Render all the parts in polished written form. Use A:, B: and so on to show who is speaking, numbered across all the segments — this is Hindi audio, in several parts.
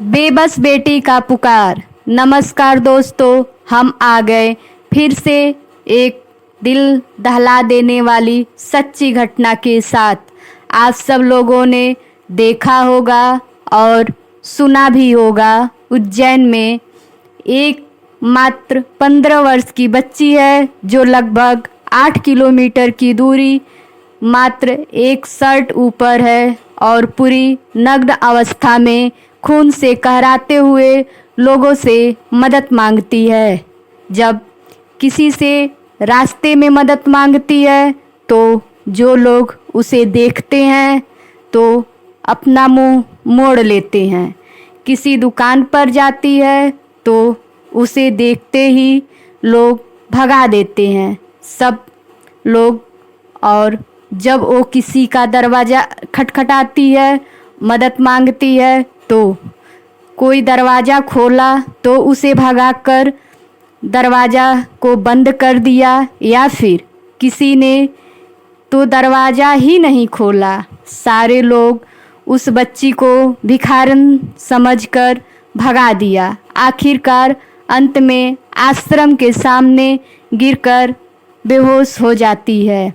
A: बेबस बेटी का पुकार। नमस्कार दोस्तों, हम आ गए फिर से एक दिल दहला देने वाली सच्ची घटना के साथ। आप सब लोगों ने देखा होगा और सुना भी होगा, उज्जैन में एक मात्र 15 वर्ष की बच्ची है जो लगभग 8 किलोमीटर की दूरी मात्र एक शर्ट ऊपर है और पूरी नग्न अवस्था में खून से कहराते हुए लोगों से मदद मांगती है। जब किसी से रास्ते में मदद मांगती है तो जो लोग उसे देखते हैं तो अपना मुंह मोड़ लेते हैं। किसी दुकान पर जाती है तो उसे देखते ही लोग भगा देते हैं सब लोग। और जब वो किसी का दरवाज़ा खटखटाती है, मदद मांगती है, तो कोई दरवाज़ा खोला तो उसे भगाकर दरवाज़ा को बंद कर दिया, या फिर किसी ने तो दरवाज़ा ही नहीं खोला। सारे लोग उस बच्ची को भिखारन समझकर भगा दिया। आखिरकार अंत में आश्रम के सामने गिरकर बेहोश हो जाती है।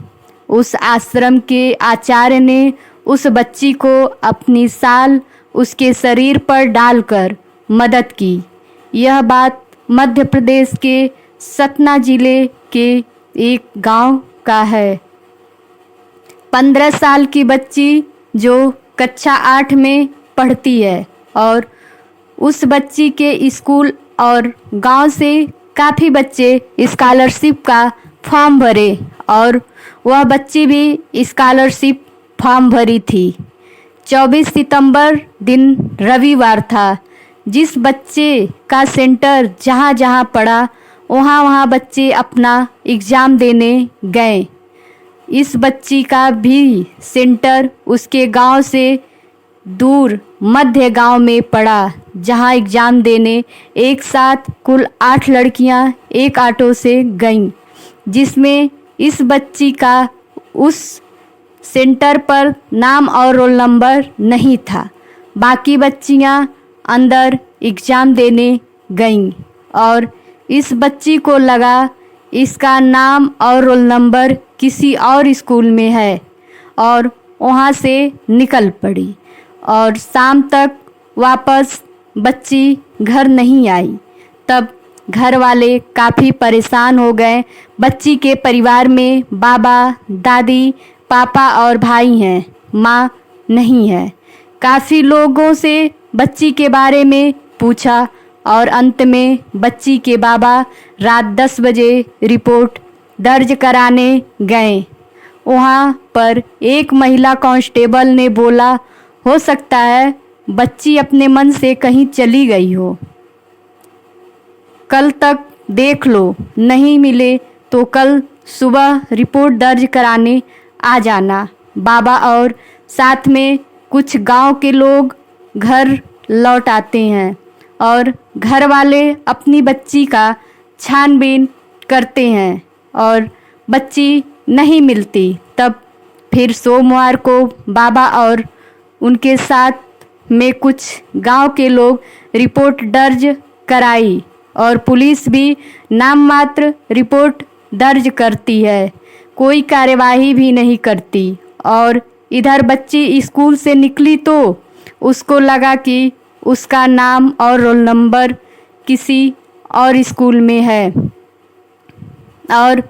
A: उस आश्रम के आचार्य ने उस बच्ची को अपनी शाल उसके शरीर पर डालकर मदद की। यह बात मध्य प्रदेश के सतना जिले के एक गांव का है। 15 साल की बच्ची जो कक्षा 8 में पढ़ती है और उस बच्ची के स्कूल और गांव से काफ़ी बच्चे स्कॉलरशिप का फॉर्म भरे और वह बच्ची भी स्कॉलरशिप फॉर्म भरी थी। 24 सितंबर दिन रविवार था। जिस बच्चे का सेंटर जहाँ जहाँ पड़ा वहाँ वहाँ बच्चे अपना एग्ज़ाम देने गए। इस बच्ची का भी सेंटर उसके गांव से दूर मध्य गांव में पड़ा, जहां एग्ज़ाम देने एक साथ कुल 8 लड़कियां एक ऑटो से गईं, जिसमें इस बच्ची का उस सेंटर पर नाम और रोल नंबर नहीं था। बाकी बच्चियां अंदर एग्ज़ाम देने गईं और इस बच्ची को लगा इसका नाम और रोल नंबर किसी और स्कूल में है और वहाँ से निकल पड़ी। और शाम तक वापस बच्ची घर नहीं आई। तब घर वाले काफ़ी परेशान हो गए। बच्ची के परिवार में बाबा, दादी, पापा और भाई हैं, माँ नहीं है। काफ़ी लोगों से बच्ची के बारे में पूछा और अंत में बच्ची के बाबा रात 10 बजे रिपोर्ट दर्ज कराने गए। वहाँ पर एक महिला कांस्टेबल ने बोला, हो सकता है बच्ची अपने मन से कहीं चली गई हो, कल तक देख लो, नहीं मिले तो कल सुबह रिपोर्ट दर्ज कराने आ जाना। बाबा और साथ में कुछ गांव के लोग घर लौट आते हैं और घर वाले अपनी बच्ची का छानबीन करते हैं और बच्ची नहीं मिलती। तब फिर सोमवार को बाबा और उनके साथ में कुछ गांव के लोग रिपोर्ट दर्ज कराई और पुलिस भी नाम मात्र रिपोर्ट दर्ज करती है, कोई कार्यवाही भी नहीं करती। और इधर बच्ची स्कूल से निकली तो उसको लगा कि उसका नाम और रोल नंबर किसी और स्कूल में है और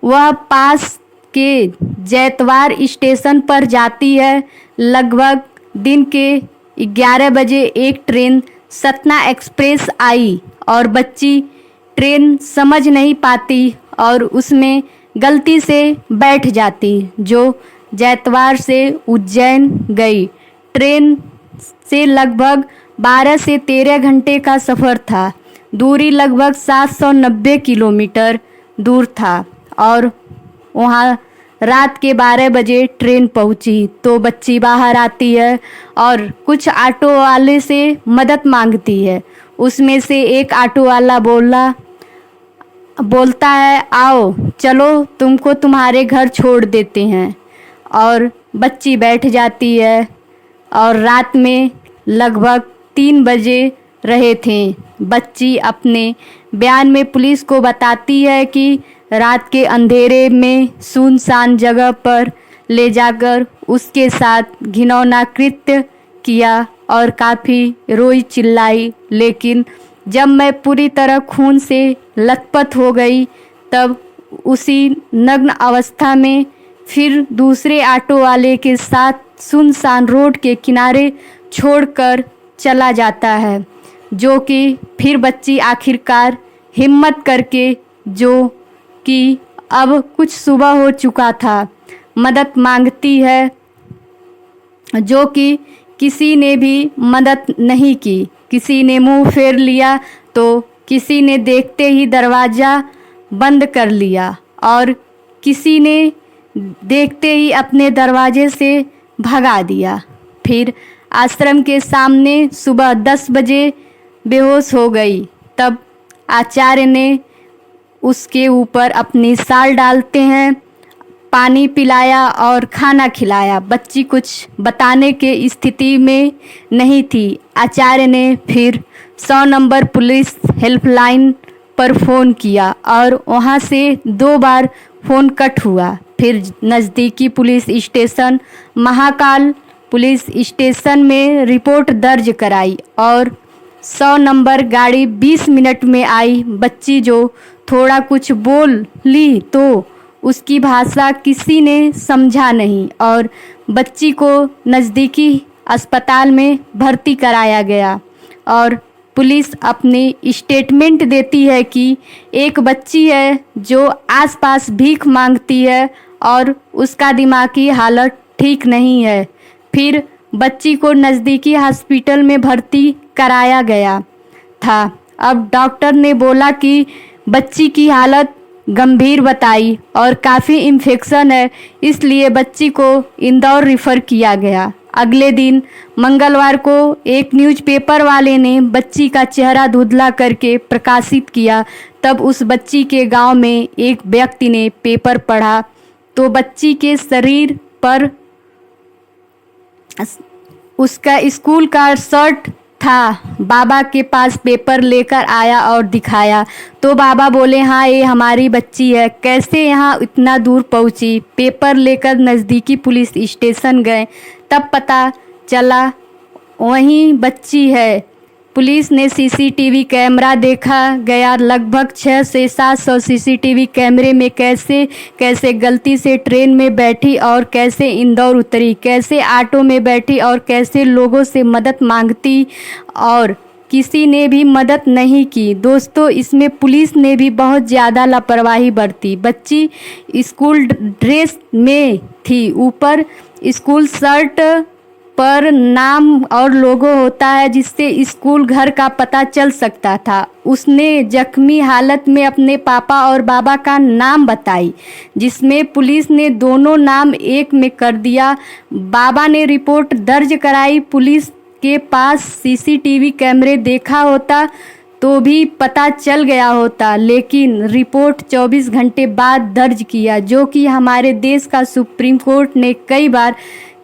A: वह पास के जैतवार स्टेशन पर जाती है। लगभग दिन के 11 बजे एक ट्रेन सतना एक्सप्रेस आई और बच्ची ट्रेन समझ नहीं पाती और उसमें गलती से बैठ जाती, जो जैतवार से उज्जैन गई। ट्रेन से लगभग 12 से 13 घंटे का सफ़र था। दूरी लगभग 790 किलोमीटर दूर था और वहाँ रात के 12 बजे ट्रेन पहुँची तो बच्ची बाहर आती है और कुछ ऑटो वाले से मदद मांगती है। उसमें से एक ऑटो वाला बोलता है, आओ चलो तुमको तुम्हारे घर छोड़ देते हैं। और बच्ची बैठ जाती है और रात में लगभग 3 बजे रहे थे। बच्ची अपने बयान में पुलिस को बताती है कि रात के अंधेरे में सुनसान जगह पर ले जाकर उसके साथ घिनौना कृत्य किया और काफ़ी रोई चिल्लाई, लेकिन जब मैं पूरी तरह खून से लथपथ हो गई तब उसी नग्न अवस्था में फिर दूसरे ऑटो वाले के साथ सुनसान रोड के किनारे छोड़कर चला जाता है, जो कि फिर बच्ची आखिरकार हिम्मत करके, जो कि अब कुछ सुबह हो चुका था, मदद मांगती है, जो कि किसी ने भी मदद नहीं की। किसी ने मुंह फेर लिया तो किसी ने देखते ही दरवाज़ा बंद कर लिया और किसी ने देखते ही अपने दरवाजे से भगा दिया। फिर आश्रम के सामने सुबह 10 बजे बेहोश हो गई। तब आचार्य ने उसके ऊपर अपनी शाल डालते हैं, पानी पिलाया और खाना खिलाया। बच्ची कुछ बताने के स्थिति में नहीं थी। आचार्य ने फिर 100 नंबर पुलिस हेल्पलाइन पर फ़ोन किया और वहां से 2 बार फ़ोन कट हुआ। फिर नज़दीकी police station Mahakal police station में रिपोर्ट दर्ज कराई और 100 नंबर गाड़ी 20 मिनट में आई। बच्ची जो थोड़ा कुछ बोल ली तो उसकी भाषा किसी ने समझा नहीं और बच्ची को नज़दीकी अस्पताल में भर्ती कराया गया और पुलिस अपनी स्टेटमेंट देती है कि एक बच्ची है जो आसपास भीख मांगती है और उसका दिमागी हालत ठीक नहीं है। फिर बच्ची को नज़दीकी हॉस्पिटल में भर्ती कराया गया था। अब डॉक्टर ने बोला कि बच्ची की हालत गंभीर बताई और काफ़ी इन्फेक्शन है, इसलिए बच्ची को इंदौर रेफ़र किया गया। अगले दिन मंगलवार को एक न्यूज़पेपर वाले ने बच्ची का चेहरा धुंधला करके प्रकाशित किया। तब उस बच्ची के गांव में एक व्यक्ति ने पेपर पढ़ा तो बच्ची के शरीर पर उसका स्कूल का शर्ट था। बाबा के पास पेपर लेकर आया और दिखाया तो बाबा बोले, हाँ ये हमारी बच्ची है। कैसे यहाँ इतना दूर पहुँची? पेपर लेकर नज़दीकी पुलिस स्टेशन गए, तब पता चला वहीं बच्ची है। पुलिस ने सीसीटीवी कैमरा देखा गया। लगभग 600 से 700 सीसीटीवी कैमरे में कैसे कैसे गलती से ट्रेन में बैठी और कैसे इंदौर उतरी, कैसे ऑटो में बैठी और कैसे लोगों से मदद मांगती और किसी ने भी मदद नहीं की। दोस्तों, इसमें पुलिस ने भी बहुत ज़्यादा लापरवाही बरती। बच्ची स्कूल ड्रेस में थी, ऊपर स्कूल शर्ट पर नाम और लोगो होता है जिससे स्कूल घर का पता चल सकता था। उसने जख्मी हालत में अपने पापा और बाबा का नाम बताई, जिसमें पुलिस ने दोनों नाम एक में कर दिया। बाबा ने रिपोर्ट दर्ज कराई। पुलिस के पास सीसीटीवी कैमरे देखा होता तो भी पता चल गया होता, लेकिन रिपोर्ट 24 घंटे बाद दर्ज किया, जो कि हमारे देश का सुप्रीम कोर्ट ने कई बार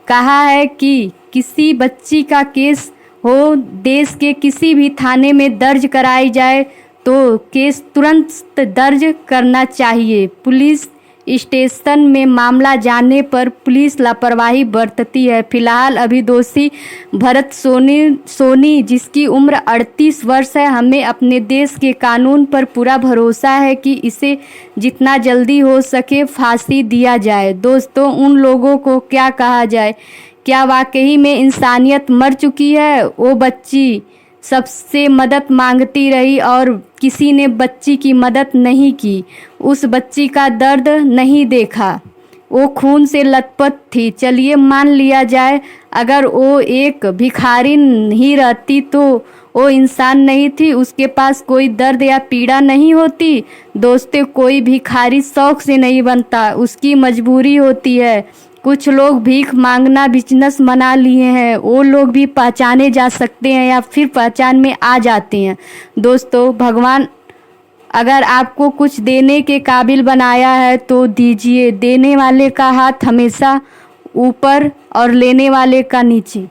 A: कहा है कि किसी बच्ची का केस हो, देश के किसी भी थाने में दर्ज कराई जाए तो केस तुरंत दर्ज करना चाहिए। पुलिस स्टेशन में मामला जानने पर पुलिस लापरवाही बरतती है। फिलहाल अभी दोषी भरत सोनी जिसकी उम्र 38 वर्ष है, हमें अपने देश के कानून पर पूरा भरोसा है कि इसे जितना जल्दी हो सके फांसी दिया जाए। दोस्तों, उन लोगों को क्या कहा जाए? क्या वाकई में इंसानियत मर चुकी है? वो बच्ची सबसे मदद मांगती रही और किसी ने बच्ची की मदद नहीं की। उस बच्ची का दर्द नहीं देखा, वो खून से लथपथ थी। चलिए मान लिया जाए अगर वो एक भिखारी ही रहती तो वो इंसान नहीं थी, उसके पास कोई दर्द या पीड़ा नहीं होती। दोस्तों, कोई भिखारी शौक से नहीं बनता, उसकी मजबूरी होती है। कुछ लोग भीख मांगना बिजनेस बना लिए हैं, वो लोग भी पहचाने जा सकते हैं या फिर पहचान में आ जाते हैं। दोस्तों, भगवान अगर आपको कुछ देने के काबिल बनाया है तो दीजिए। देने वाले का हाथ हमेशा ऊपर और लेने वाले का नीचे।